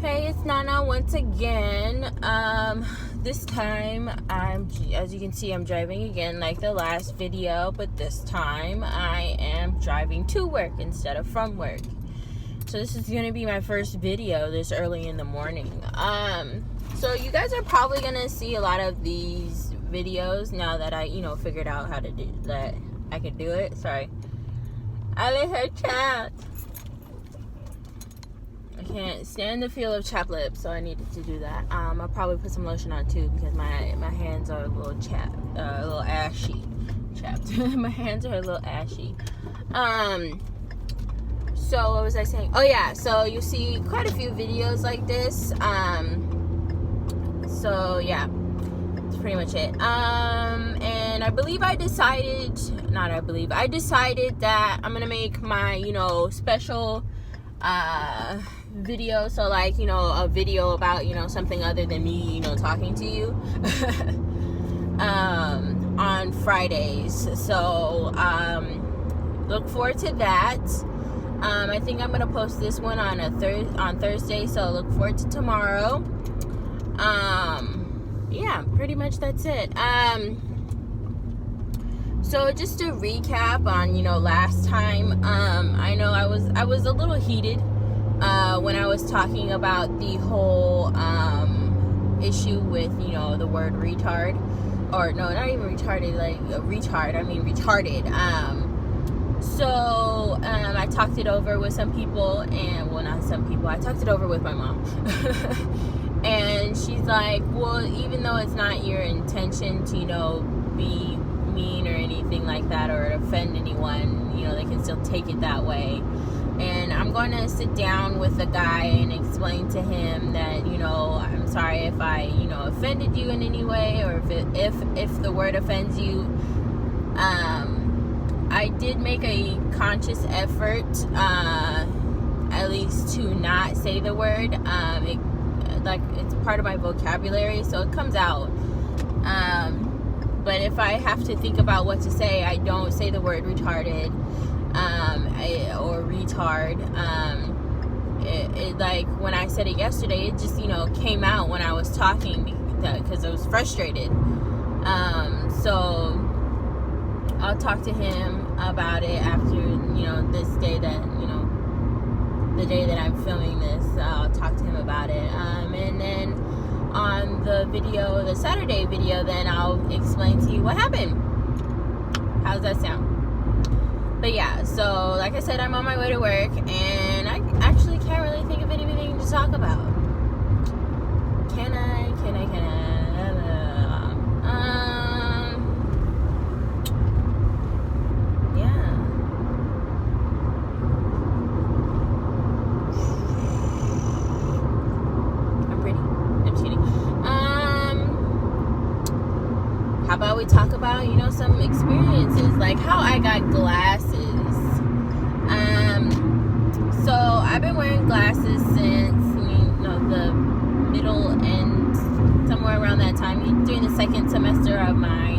Hey, it's Nana once again. This time as you can see, I'm driving again like the last video, but this time I am driving to work instead of from work. So this is gonna be my first video this early in the morning. So you guys are probably gonna see a lot of these videos now that I, figured out how to do that. I can do it. Sorry. I let her chat. I can't stand the feel of chapped lips, so I needed to do that. I'll probably put some lotion on too because my hands are a little a little ashy. Chapped. My hands are a little ashy. So what was I saying? Oh yeah, so you see quite a few videos like this. So yeah, that's pretty much it. And I decided that I'm gonna make my, special video, so like a video about something other than me talking to you on Fridays. So look forward to that. I think I'm gonna post this one on Thursday, so look forward to tomorrow. Yeah, pretty much that's it. So just to recap on last time, I know I was a little heated when I was talking about the whole issue with the word retard, or no, not even retarded, like retard. I mean retarded. So I talked it over with some people, and well, not some people. I talked it over with my mom, and she's like, well, even though it's not your intention to be mean or anything like that or offend anyone, they can still take it that way. And I'm going to sit down with the guy and explain to him that I'm sorry if I offended you in any way, or if the word offends you. I did make a conscious effort at least to not say the word. It's part of my vocabulary, so it comes out. But if I have to think about what to say, I don't say the word retarded or retard. It like when I said it yesterday, it just came out when I was talking because I was frustrated. So I'll talk to him about it after this day that the day that I'm filming this. I'll talk to him about it. And then on the Saturday video, then I'll explain to you what happened. How's that sound? But yeah, so like I said, I'm on my way to work, and I actually can't really think of anything to talk about. Can I? Yeah. I'm pretty. I'm just kidding. How about we talk about, some experiences, like how I got glasses. So I've been wearing glasses since, the middle and somewhere around that time, during the second semester of my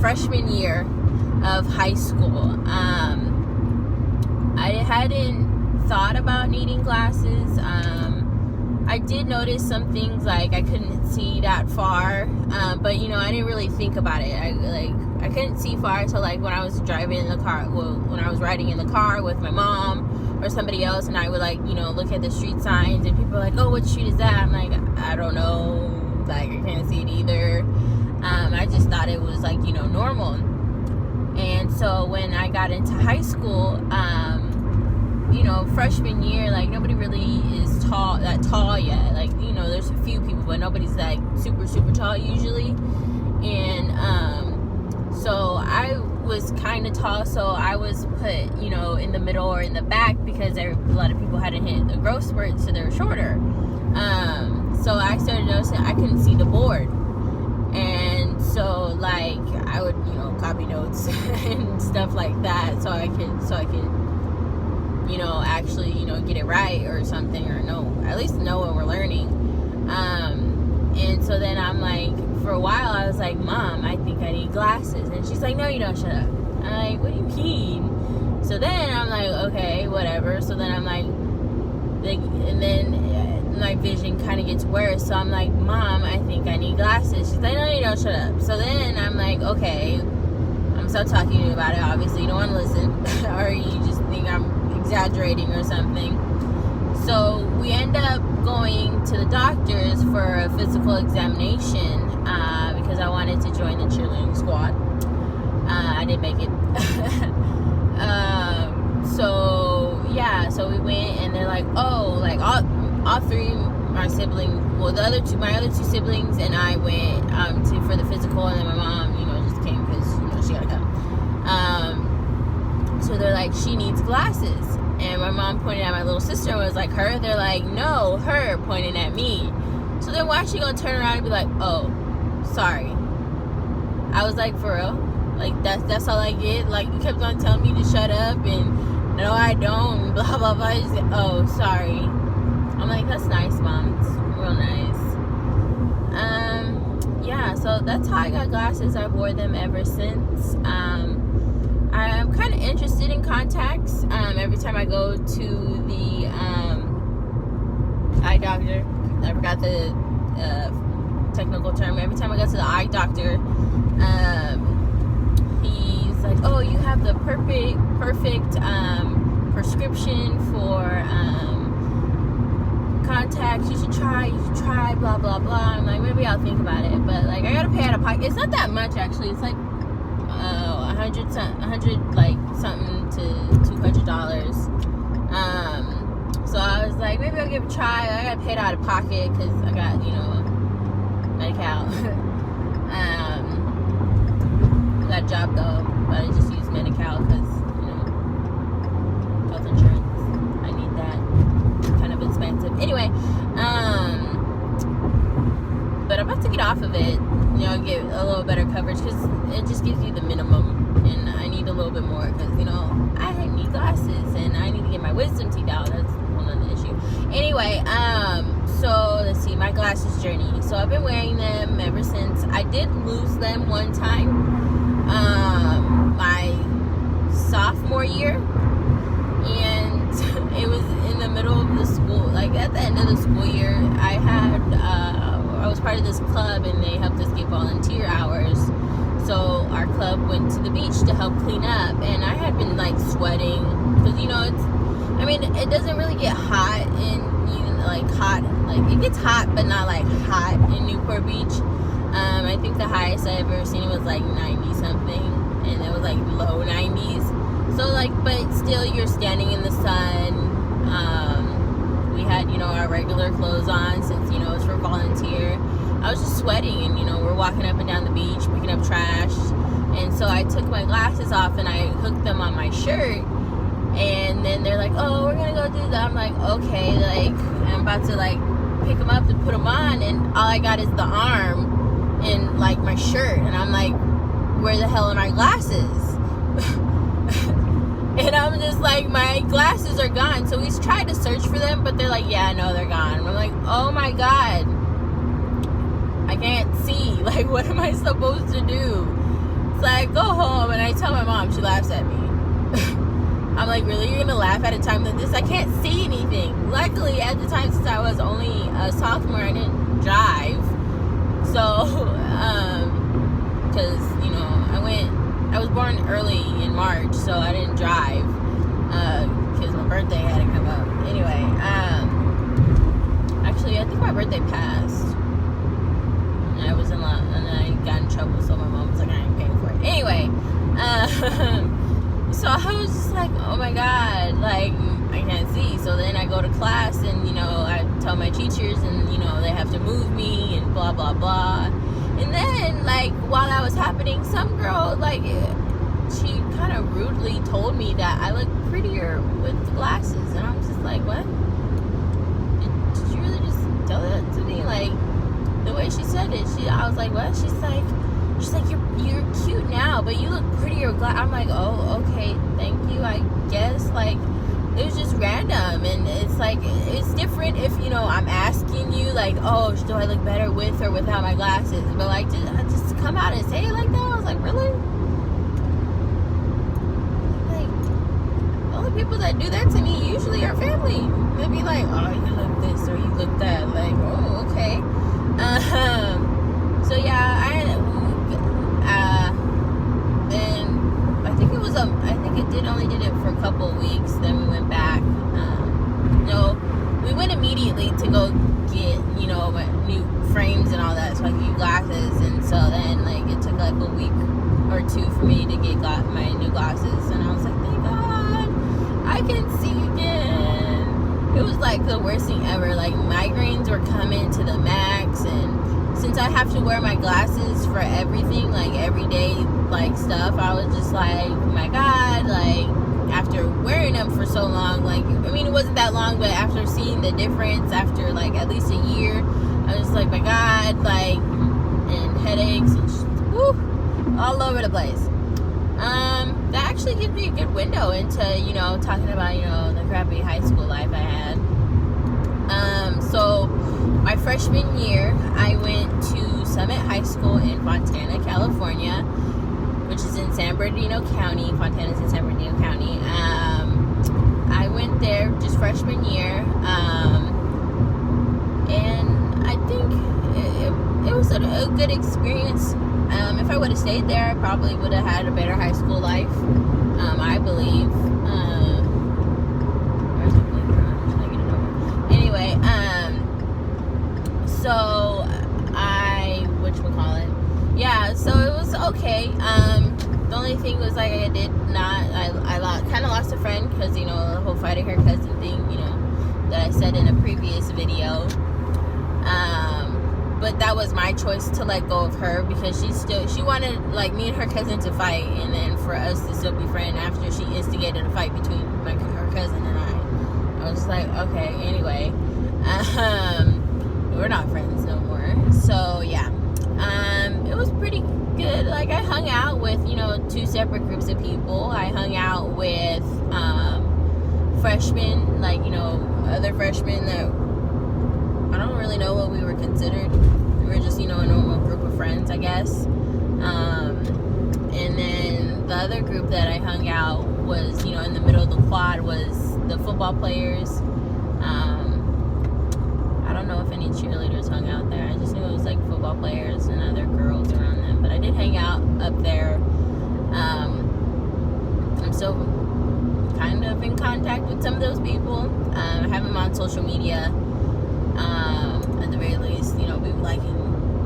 freshman year of high school. I hadn't thought about needing glasses. I did notice some things, like I couldn't see that far, but I didn't really think about it. I couldn't see far until like when I was driving in the car. Well, when I was riding in the car with my mom or somebody else, and I would look at the street signs, and people were like, "Oh, what street is that?" I'm like, "I don't know. Like I can't see it either." I just thought it was normal. And so when I got into high school, freshman year, nobody really is that tall yet. There's a few people, but nobody's super, super tall usually. And so I was kind of tall, so I was put, in the middle or in the back because a lot of people hadn't hit the growth spurt, so they were shorter. So I started noticing I couldn't see the board. And so I would, copy notes and stuff like that so I could actually, get it right or something, or at least know what we're learning. And so then I'm for a while I was like, "Mom, I think I need glasses." And she's like, "No, you don't, shut up." I'm like, "What do you mean?" So then I'm like, okay, whatever. So then I'm like, my vision kind of gets worse. So I'm like, Mom, I think I need glasses. She's like, no, you don't, shut up. So then I'm like, okay, I'm stop talking to you about it. Obviously you don't want to listen or you just think I'm exaggerating or something. So we end up going to the doctor's for a physical examination because I wanted to join the cheerleading squad. I didn't make it. So we went, and they're like, oh, like all three my siblings, well, my other two siblings and I went for the physical, and then my mom, just came because she gotta come. So they're like, she needs glasses, and my mom pointed at my little sister and was like, her? They're like, no, her, pointing at me. So then why is she gonna turn around and be like, oh, sorry? I was like, for real? Like, that's all I get? Like, you kept on telling me to shut up, and no, I don't, blah, blah, blah. Just, oh, sorry. I'm like, that's nice, Mom. It's real nice. Yeah, so that's how I got glasses. I've wore them ever since. I'm kind of interested in contacts. Every time I go to the eye doctor, I forgot the technical term. Every time I go to the eye doctor, he's like, oh, you have the perfect prescription for contacts. You should try, blah, blah, blah. I'm like, maybe I'll think about it. But, like, I gotta pay out of pocket. It's not that much, actually. It's like $100 like something to $200. So I was like, maybe I'll give it a try. I gotta pay it out of pocket because I got, Medi-Cal. I got a job though, but I just use Medi-Cal because, health insurance. I need that. It's kind of expensive. Anyway, but I'm about to get off of it, get a little better coverage because it just gives you the minimum, and I need a little bit more because, I need glasses and I need to get my wisdom teeth out. That's one other issue. Anyway, so let's see, my glasses journey. So I've been wearing them ever since. I did lose them one time, my sophomore year, and it was in the middle of the school, like at the end of the school year. I was part of this club, and they helped us get volunteer hours. So our club went to the beach to help clean up, and I had been like sweating because it doesn't really get hot in it gets hot, but not like hot in Newport Beach. I think the highest I ever seen was like 90 something, and it was like low 90s. So but still, you're standing in the sun. We had our regular clothes on since it's for volunteer. I was just sweating, and we're walking up and down the beach picking up trash, and so I took my glasses off and I hooked them on my shirt, and then they're like, oh, we're gonna go do that. I'm like, okay, I'm about to pick them up to put them on, and all I got is the arm and my shirt, and I'm like, where the hell are my glasses? And I'm just like, my glasses are gone. So we tried to search for them, but they're like, yeah, no, they're gone. And I'm like, oh my god, I can't see. What am I supposed to do? So I go home and I tell my mom. She laughs at me. I'm like, really? You're gonna laugh at a time like this? I can't see anything. Luckily, at the time, since I was only a sophomore, I didn't drive. So, because I was born early in March, so I didn't drive because my birthday had to come up. Anyway, actually, I think my birthday passed. And I was in line, and I got in trouble, so my mom was like, I ain't paying for it. Anyway, so I was just like, oh my god, I can't see. So then I go to class, and I tell my teachers, and they have to move me and blah blah blah. And then while that was happening, some girl she kind of rudely told me that I look prettier with glasses, and I was just like, what? Did you really just tell that to me? The way she said it, I was like, what? She's like, you're cute now, but you look prettier with glasses. I'm like, oh, okay, thank you, I guess. It was just random, and it's it's different if I'm asking you oh, do I look better with or without my glasses? But just come out and say it like that. I was like, really? The only people that do that to me usually are family. They'll be like, oh, you look this or you look that. Like, oh, okay. So yeah, and I think it only did it for a couple of weeks. Then we went back. We went immediately to go get, new frames and all that, so I could get glasses. And so then, like, it took like a week or two for me to get my new glasses. And I was like, thank God, I can see again. It was like the worst thing ever. Like, migraines were coming to the max, and since I have to wear my glasses for everything, like everyday like stuff, I was just like, oh my God, like, after wearing them for so long, like, I mean, it wasn't that long, but after seeing the difference after like at least a year, I was like, my God, like, and headaches and all over the place. That actually gives me a good window into, talking about, the crappy high school life I had. So my freshman year, I went to Summit High School in Fontana, California, which is in San Bernardino County. Fontana's in San Bernardino County. I went there just freshman year, and I think it was a good experience. If I would have stayed there, I probably would have had a better high school life, I believe. Anyway, so so it was okay. The only thing was, like, I kind of lost a friend because, the whole fighting her cousin thing, that I said in a previous video. But that was my choice to let go of her because she wanted, like, me and her cousin to fight, and then for us to still be friends after she instigated a fight between her cousin and I was like, okay, anyway, we're not friends no more. So yeah, it was pretty good. Like, I hung out with, two separate groups of people. I hung out with freshmen, like, other freshmen that I don't really know what we were considered. We were just, a normal group of friends, I guess. And then the other group that I hung out was, in the middle of the quad was the football players. I don't know if any cheerleaders hung out there. I just knew it was like football players and other girls around them. But I did hang out up there. I'm still kind of in contact with some of those people. I have them on social media. At the very least, we be liking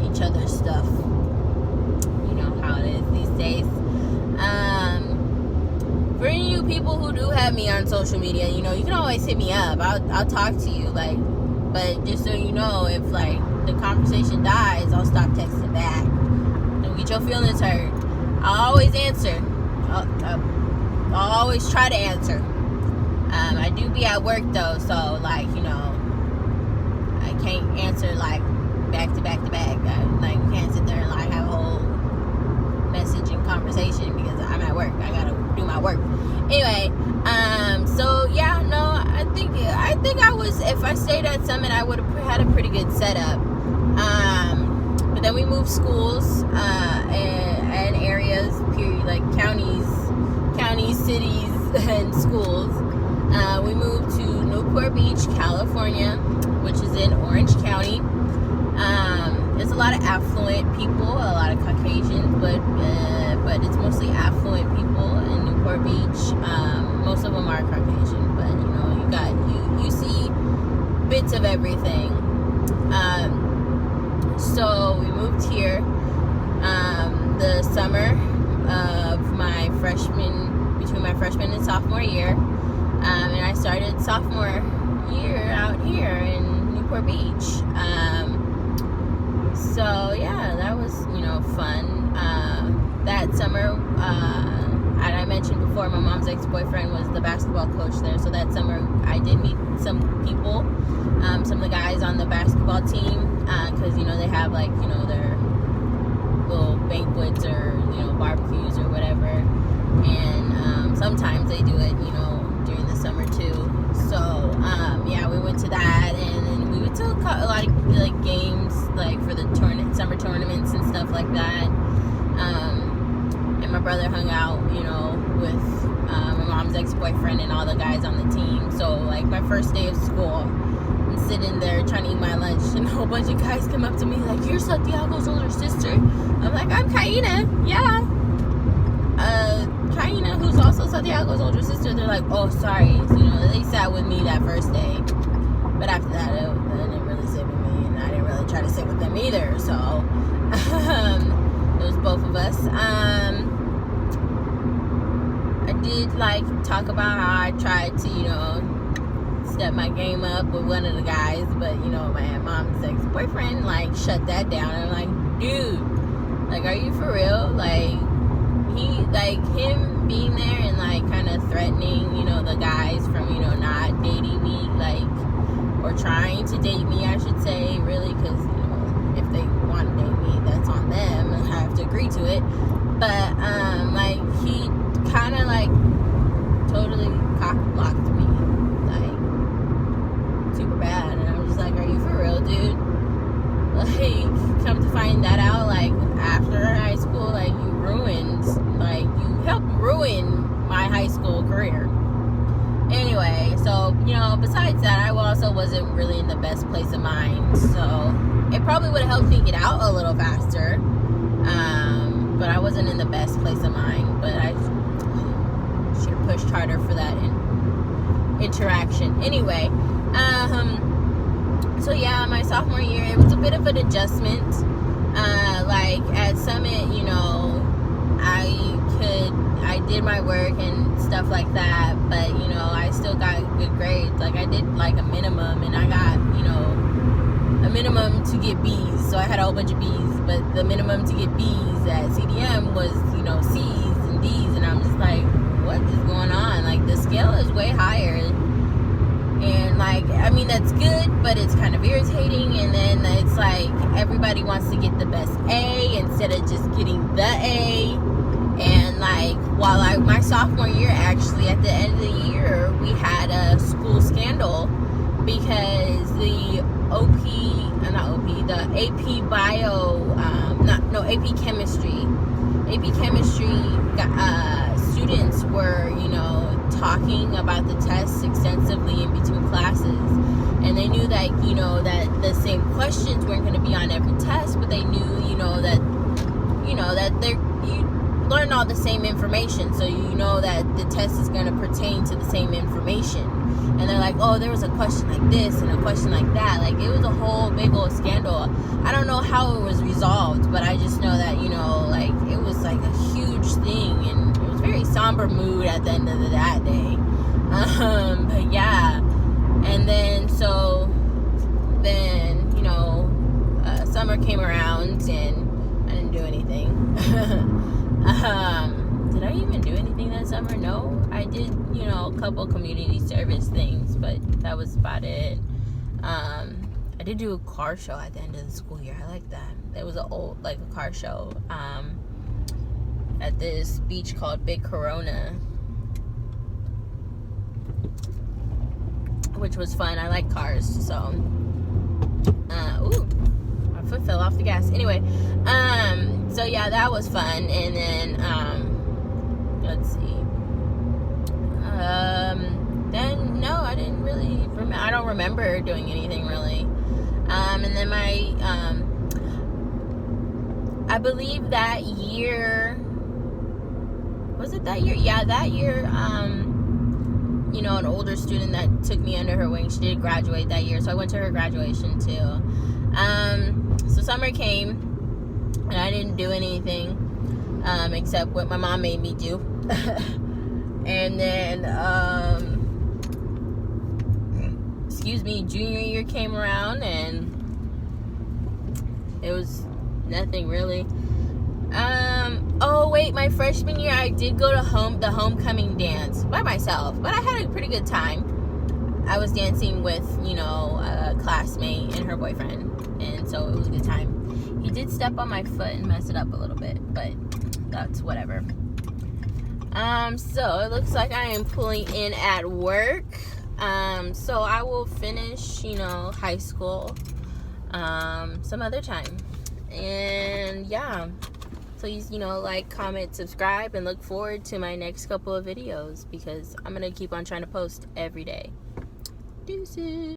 each other's stuff. You know how it is these days. For any of you people who do have me on social media, you can always hit me up. I'll talk to you, like, but just so you know, if like the conversation dies, I'll stop texting back. Don't get your feelings hurt. I'll always answer. I'll always try to answer. I do be at work though, so like, I can't answer like back to back to back. Like, we can't sit there and like have a whole message and conversation because I'm at work. I gotta do my work. Anyway, so yeah, no, I think I was, if I stayed at Summit, I would have had a pretty good setup. But then we moved schools and areas, period, like counties, cities, and schools. We moved to Newport Beach, California, which is in Orange County. There's a lot of affluent people, a lot of Caucasians, but it's mostly affluent people in Newport Beach. Most of them are Caucasian, but you see bits of everything. So we moved here the summer of between my freshman and sophomore year, and I started sophomore year out here in Newport Beach. So yeah, that was fun. That summer, and I mentioned before, my mom's ex-boyfriend was the basketball coach there. So that summer, I did meet some people, some of the guys on the basketball team, because they have like their little banquets or barbecues or whatever, and sometimes they do it during the summer too. So yeah, we went to that, and then we went to a lot of like games, like for the summer tournaments and stuff like that. And my brother hung out with my mom's ex-boyfriend and all the guys on the team. So like my first day of school, sitting there trying to eat my lunch, and a whole bunch of guys come up to me like, "You're Santiago's older sister." I'm like, "I'm Kaina, yeah." Kaina, who's also Santiago's older sister. They're like, "Oh, sorry." So, they sat with me that first day, but after that, they didn't really sit with me, and I didn't really try to sit with them either. So it was both of us. I did talk about how I tried to, step my game up with one of the guys, but my mom's ex-boyfriend shut that down. I'm like, dude, are you for real? Him being there and kind of threatening the guys from not dating me, or trying to date me, I should say, really, because if they want to date me, that's on them, and I have to agree to it. But he kind of totally cock-blocked me, super bad. And I was just like, are you for real, dude? Come to find that out, after high school, you ruined, you helped ruin my high school career. Anyway, so, besides that, I also wasn't really in the best place of mind, so it probably would have helped me get out a little faster, but I wasn't in the best place of mind, but I should have pushed harder for that interaction. Anyway, so yeah, my sophomore year, it was a bit of an adjustment. At Summit, I did my work and stuff like that, but I still got good grades. I did a minimum, and I got a minimum to get B's, so I had a whole bunch of B's, but the minimum to get B's at CDM was C's and D's, and I'm just like, what is going on? The scale is way higher, and that's good, but it's kind of irritating. And then it's everybody wants to get the best A instead of just getting the A. And while my sophomore year, actually at the end of the year, we had a school scandal because the AP Bio, AP Chemistry students were, talking about the tests extensively in between classes, and they knew that, that the same questions weren't going to be on every test, but they knew, that you learn all the same information, so that the test is going to pertain to the same information. And they're like, oh, there was a question like this and a question like that. It was a whole big old scandal. I don't know how it was resolved, but I just know that, it was a huge thing, and it was very somber mood at the end of that day. But yeah. And then, summer came around, and I didn't do anything. Did I even do anything that summer? No. I did, a couple community service things, but that was about it. I did do a car show at the end of the school year. I like that. It was a car show at this beach called Big Corona, which was fun. I like cars, so my foot fell off the gas. Anyway, so yeah, that was fun. And then let's see, then no, I didn't really I don't remember doing anything really. And then I believe that year, was it that year? Yeah, that year, an older student that took me under her wing, she did graduate that year, so I went to her graduation too. So summer came, and I didn't do anything, except what my mom made me do. And then, junior year came around, and it was nothing really. My freshman year, I did go to the homecoming dance by myself, but I had a pretty good time. I was dancing with, a classmate and her boyfriend, and so it was a good time. He did step on my foot and mess it up a little bit, but that's whatever. So it looks like I am pulling in at work. So I will finish, high school, some other time. And yeah, please, comment, subscribe, and look forward to my next couple of videos, because I'm going to keep on trying to post every day. Deuces.